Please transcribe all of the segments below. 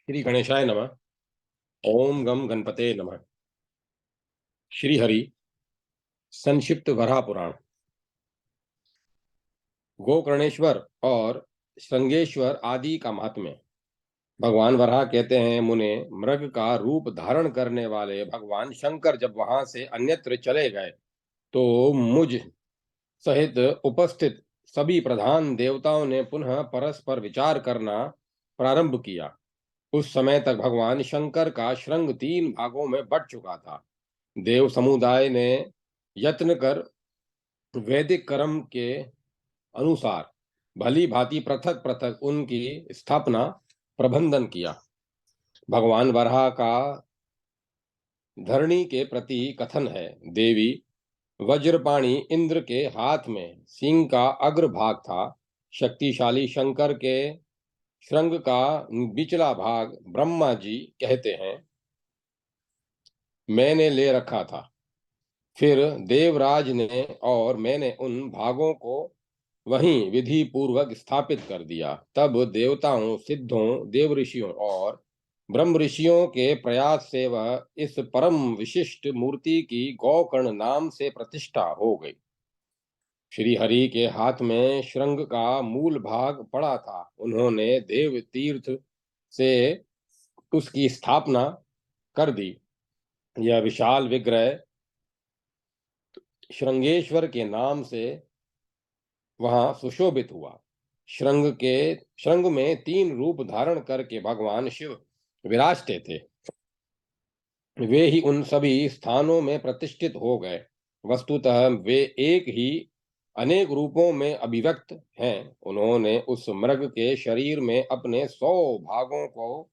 श्री गणेशाय नमः। ओम गम गणपते नमः। श्री हरि संक्षिप्त वराह पुराण। गोकर्णेश्वर और श्रृंगेश्वर आदि का महात्म्य। भगवान वराह कहते हैं, मुने, मृग का रूप धारण करने वाले भगवान शंकर जब वहां से अन्यत्र चले गए तो मुझ सहित उपस्थित सभी प्रधान देवताओं ने पुनः परस्पर विचार करना प्रारंभ किया। उस समय तक भगवान शंकर का श्रृंग 3 भागों में बट चुका था। देव समुदाय ने यत्न कर वैदिक कर्म के अनुसार भली भांति पृथक पृथक उनकी स्थापना प्रबंधन किया। भगवान वराह का धरणी के प्रति कथन है। देवी वज्रपाणी इंद्र के हाथ में सिंह का अग्रभाग था। शक्तिशाली शंकर के श्रृंग का बिचला भाग ब्रह्मा जी कहते हैं मैंने ले रखा था। फिर देवराज ने और मैंने उन भागों को वहीं विधि पूर्वक स्थापित कर दिया। तब देवताओं, सिद्धों, देव ऋषियों और ब्रह्म ऋषियों के प्रयास से वह इस परम विशिष्ट मूर्ति की गौकर्ण नाम से प्रतिष्ठा हो गई। श्री हरि के हाथ में श्रृंग का मूल भाग पड़ा था। उन्होंने देव तीर्थ से उसकी स्थापना कर दी। यह विशाल विग्रह श्रृंगेश्वर के नाम से वहां सुशोभित हुआ। श्रृंग में 3 रूप धारण करके भगवान शिव विराजते थे। वे ही उन सभी स्थानों में प्रतिष्ठित हो गए। वस्तुतः वे एक ही अनेक रूपों में अभिव्यक्त हैं। उन्होंने उस मृग के शरीर में अपने 100 भागों को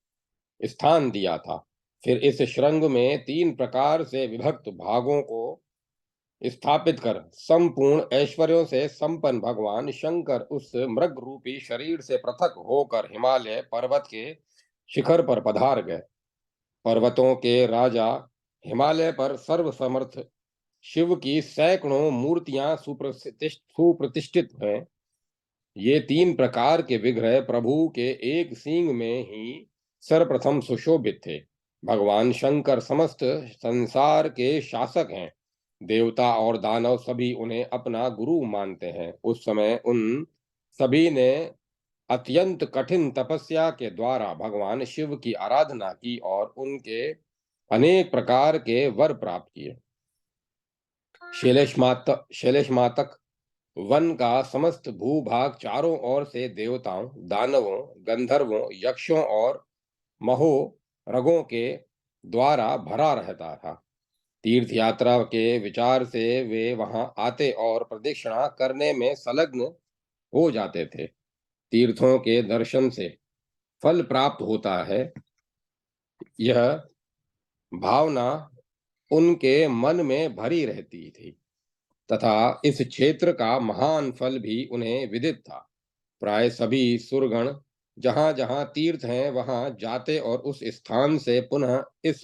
स्थान दिया था। फिर इस श्रृंग में 3 प्रकार से विभक्त भागों को स्थापित कर संपूर्ण ऐश्वर्यों से संपन्न भगवान शंकर उस मृग रूपी शरीर से पृथक होकर हिमालय पर्वत के शिखर पर पधार गए। पर्वतों के राजा हिमालय पर सर्वसमर्थ शिव की सैकड़ों मूर्तियां सुप्रतिष्ठित हैं। ये 3 प्रकार के विग्रह प्रभु के एक सींग में ही सर्वप्रथम सुशोभित थे। भगवान शंकर समस्त संसार के शासक हैं। देवता और दानव सभी उन्हें अपना गुरु मानते हैं। उस समय उन सभी ने अत्यंत कठिन तपस्या के द्वारा भगवान शिव की आराधना की और उनके अनेक प्रकार के वर प्राप्त किए। शैलेशमातक वन का समस्त भूभाग चारों ओर से देवताओं, दानवों, गंधर्वों, यक्षों और महोरगों के द्वारा भरा रहता था। तीर्थ यात्रा के विचार से वे वहां आते और प्रदक्षिणा करने में संलग्न हो जाते थे। तीर्थों के दर्शन से फल प्राप्त होता है, यह भावना उनके मन में भरी रहती थी तथा इस क्षेत्र का महान फल भी उन्हें विदित था। प्राय सभी सुरगण जहां जहां तीर्थ हैं वहां जाते और उस स्थान से पुनः इस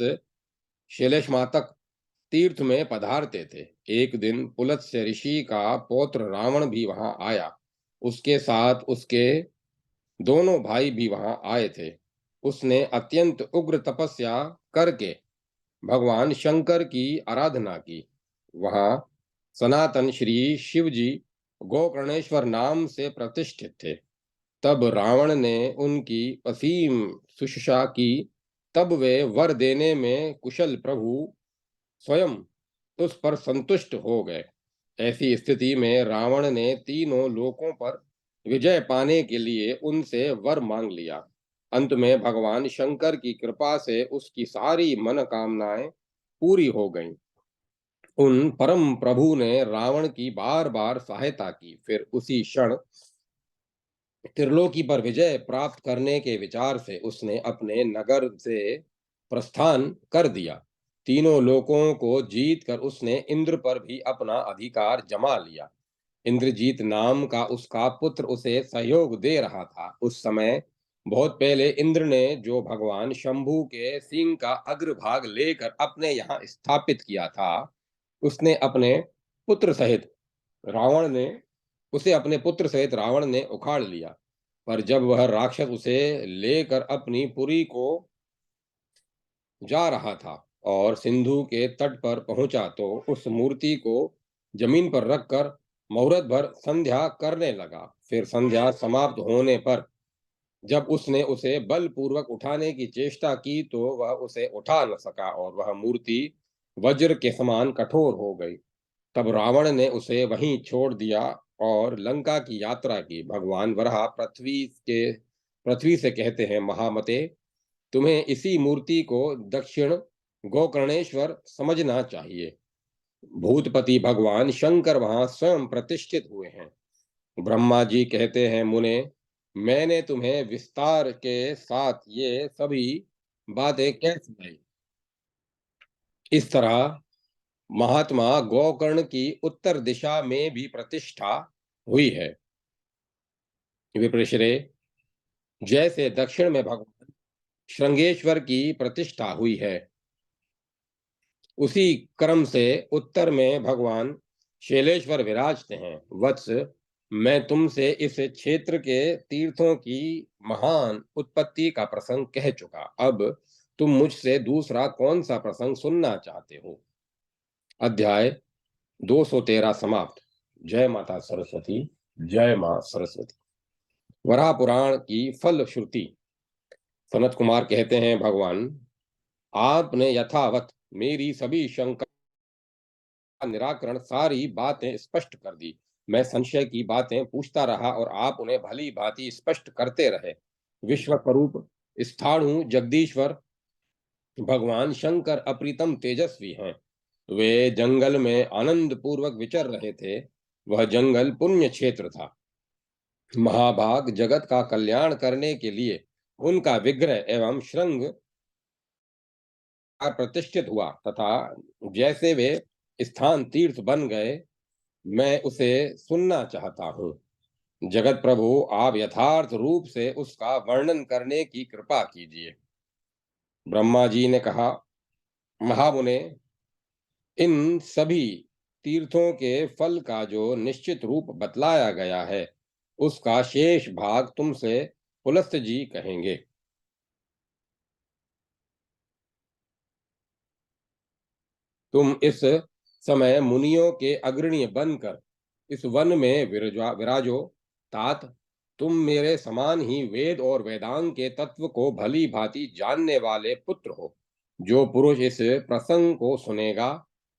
शैलेशमातक तीर्थ में पधारते थे। एक दिन पुलत्स्य ऋषि का पौत्र रावण भी वहां आया। उसके साथ उसके दोनों भाई भी वहां आए थे। उसने अत्यंत उग्र तपस्या करके भगवान शंकर की आराधना की। वहां सनातन श्री शिव जी गोकर्णेश्वर नाम से प्रतिष्ठित थे। तब रावण ने उनकी असीम शुश्रूषा की। तब वे वर देने में कुशल प्रभु स्वयं उस पर संतुष्ट हो गए। ऐसी स्थिति में रावण ने तीनों लोकों पर विजय पाने के लिए उनसे वर मांग लिया। अंत में भगवान शंकर की कृपा से उसकी सारी मनोकामनाएं पूरी हो गईं। उन परम प्रभु ने रावण की बार बार सहायता की। फिर उसी क्षण त्रिलोकी पर विजय प्राप्त करने के विचार से उसने अपने नगर से प्रस्थान कर दिया। तीनों लोकों को जीत कर उसने इंद्र पर भी अपना अधिकार जमा लिया। इंद्रजीत नाम का उसका पुत्र उसे सहयोग दे रहा था। उस समय बहुत पहले इंद्र ने जो भगवान शंभु के सिंह का अग्रभाग लेकर अपने यहाँ स्थापित किया था, उसने अपने पुत्र सहित रावण ने उसे अपने पुत्र सहित रावण ने उखाड़ लिया। पर जब वह राक्षस उसे लेकर अपनी पुरी को जा रहा था और सिंधु के तट पर पहुंचा तो उस मूर्ति को जमीन पर रखकर मुहूर्त भर संध्या करने लगा। फिर संध्या समाप्त होने पर जब उसने उसे बलपूर्वक उठाने की चेष्टा की तो वह उसे उठा न सका और वह मूर्ति वज्र के समान कठोर हो गई। तब रावण ने उसे वहीं छोड़ दिया और लंका की यात्रा की। भगवान वराह पृथ्वी से कहते हैं, महामते, तुम्हें इसी मूर्ति को दक्षिण गोकर्णेश्वर समझना चाहिए। भूतपति भगवान शंकर वहां स्वयं प्रतिष्ठित हुए हैं। ब्रह्मा जी कहते हैं, मुने, मैंने तुम्हें विस्तार के साथ ये सभी बातें कह सुनाई। इस तरह महात्मा गोकर्ण की उत्तर दिशा में भी प्रतिष्ठा हुई है। विप्रश्रे, जैसे दक्षिण में भगवान श्रृंगेश्वर की प्रतिष्ठा हुई है, उसी क्रम से उत्तर में भगवान शैलेश्वर विराजते हैं। वत्स, मैं तुमसे इस क्षेत्र के तीर्थों की महान उत्पत्ति का प्रसंग कह चुका। अब तुम मुझसे दूसरा कौन सा प्रसंग सुनना चाहते हो? अध्याय 213 समाप्त। जय माता सरस्वती। जय मां सरस्वती। वराह पुराण की फल श्रुति। सनत कुमार कहते हैं, भगवान, आपने यथावत मेरी सभी शंका निराकरण सारी बातें स्पष्ट कर दी। मैं संशय की बातें पूछता रहा और आप उन्हें भली भांति स्पष्ट करते रहे। विश्वस्वरूप स्थाणु जगदीश्वर भगवान शंकर अप्रीतम तेजस्वी हैं। वे जंगल में आनंद पूर्वक विचर रहे थे। वह जंगल पुण्य क्षेत्र था। महाभाग जगत का कल्याण करने के लिए उनका विग्रह एवं श्रृंग प्रतिष्ठित हुआ तथा जैसे वे स्थान तीर्थ बन गए, मैं उसे सुनना चाहता हूँ। जगत प्रभु, आप यथार्थ रूप से उसका वर्णन करने की कृपा कीजिए। ब्रह्मा जी ने कहा, महामुने, इन सभी तीर्थों के फल का जो निश्चित रूप बतलाया गया है, उसका शेष भाग तुमसे पुलस्त जी कहेंगे। तुम इस समय मुनियों के अग्रणी बनकर इस वन में विराजो। तात, तुम मेरे समान ही वेद और वेदांग के तत्व को भली भांति जानने वाले पुत्र हो। जो पुरुष इस प्रसंग को सुनेगा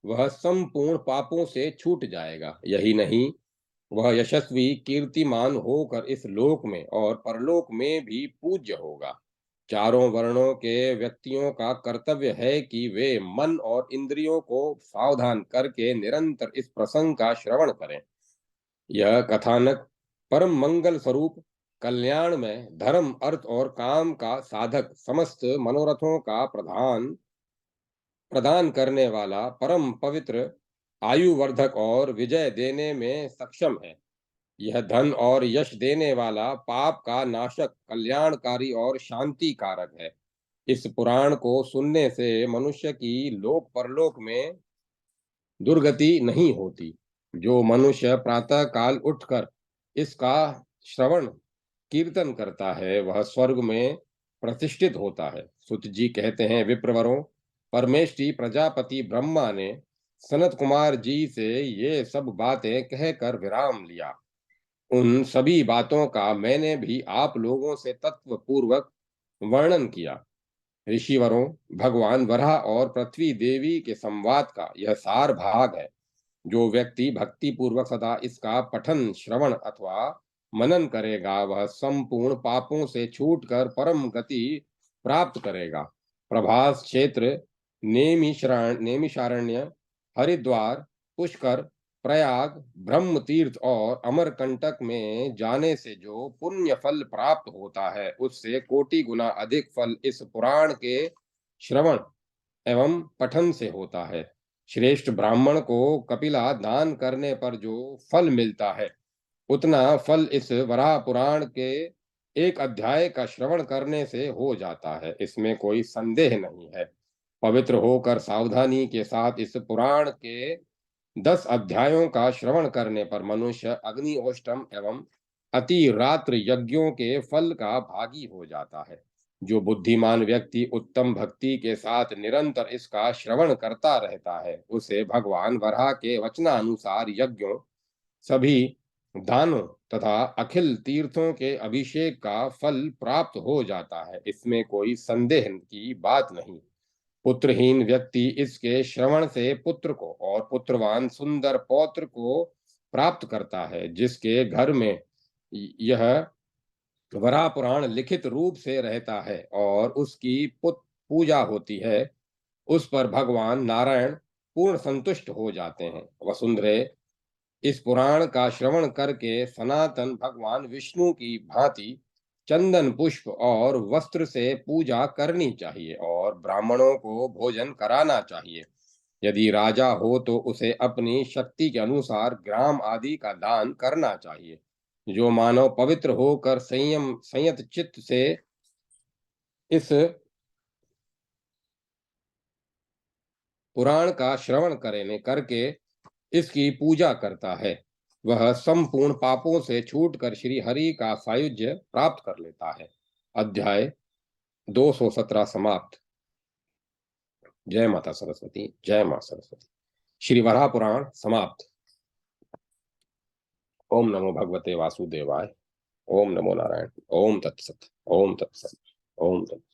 वह संपूर्ण पापों से छूट जाएगा। यही नहीं, वह यशस्वी कीर्तिमान होकर इस लोक में और परलोक में भी पूज्य होगा। चारों वर्णों के व्यक्तियों का कर्तव्य है कि वे मन और इंद्रियों को सावधान करके निरंतर इस प्रसंग का श्रवण करें। यह कथानक परम मंगल स्वरूप, कल्याण में धर्म अर्थ और काम का साधक, समस्त मनोरथों का प्रदान करने वाला, परम पवित्र, आयुवर्धक और विजय देने में सक्षम है। यह धन और यश देने वाला, पाप का नाशक, कल्याणकारी और शांति कारक है। इस पुराण को सुनने से मनुष्य की लोक परलोक में दुर्गति नहीं होती। जो मनुष्य प्रातः काल उठकर इसका श्रवण कीर्तन करता है वह स्वर्ग में प्रतिष्ठित होता है। सुत जी कहते हैं, विप्रवरों, परमेष्टि प्रजापति ब्रह्मा ने सनत कुमार जी से ये सब बातें कहकर विराम लिया। उन सभी बातों का मैंने भी आप लोगों से तत्व पूर्वक वर्णन किया। ऋषिवरों, भगवान वराह और पृथ्वी देवी के संवाद का यह सार भाग है। जो व्यक्ति भक्ति पूर्वक सदा इसका पठन, श्रवण अथवा मनन करेगा वह संपूर्ण पापों से छूटकर परम गति प्राप्त करेगा। प्रभास क्षेत्र, नेमिषारण्य, हरिद्वार, पुष्कर, प्रयाग, ब्रह्म तीर्थ और अमरकंटक में जाने से जो पुण्य फल प्राप्त होता है उससे कोटि गुना अधिक फल इस पुराण के श्रवण एवं पठन से होता है। श्रेष्ठ ब्राह्मण को कपिला दान करने पर जो फल मिलता है उतना फल इस वराह पुराण के एक अध्याय का श्रवण करने से हो जाता है। इसमें कोई संदेह नहीं है। पवित्र होकर सावधानी के साथ इस पुराण के 10 अध्यायों का श्रवण करने पर मनुष्य अग्निहोष्टम एवं अति रात्र यज्ञों के फल का भागी हो जाता है। जो बुद्धिमान व्यक्ति उत्तम भक्ति के साथ निरंतर इसका श्रवण करता रहता है, उसे भगवान वराह के वचनानुसार यज्ञों, सभी दानों तथा अखिल तीर्थों के अभिषेक का फल प्राप्त हो जाता है। इसमें कोई संदेह की बात नहीं। पुत्रहीन व्यक्ति इसके श्रवण से पुत्र को और पुत्रवान सुंदर पौत्र को प्राप्त करता है। जिसके घर में यह वराह पुराण लिखित रूप से रहता है और उसकी पूजा होती है, उस पर भगवान नारायण पूर्ण संतुष्ट हो जाते हैं। वसुंधरे, इस पुराण का श्रवण करके सनातन भगवान विष्णु की भांति चंदन पुष्प और वस्त्र से पूजा करनी चाहिए और ब्राह्मणों को भोजन कराना चाहिए। यदि राजा हो तो उसे अपनी शक्ति के अनुसार ग्राम आदि का दान करना चाहिए। जो मानव पवित्र होकर संयत चित्त से इस पुराण का श्रवण करके इसकी पूजा करता है, वह संपूर्ण पापों से छूटकर श्री हरि का सायुज्य प्राप्त कर लेता है। अध्याय 217 समाप्त। जय माता सरस्वती। जय मां सरस्वती। श्री वराह पुराण समाप्त। ओम नमो भगवते वासुदेवाय। ओम नमो नारायण। ओम तत्सत। ओम तत्सत। ओम तत्सत।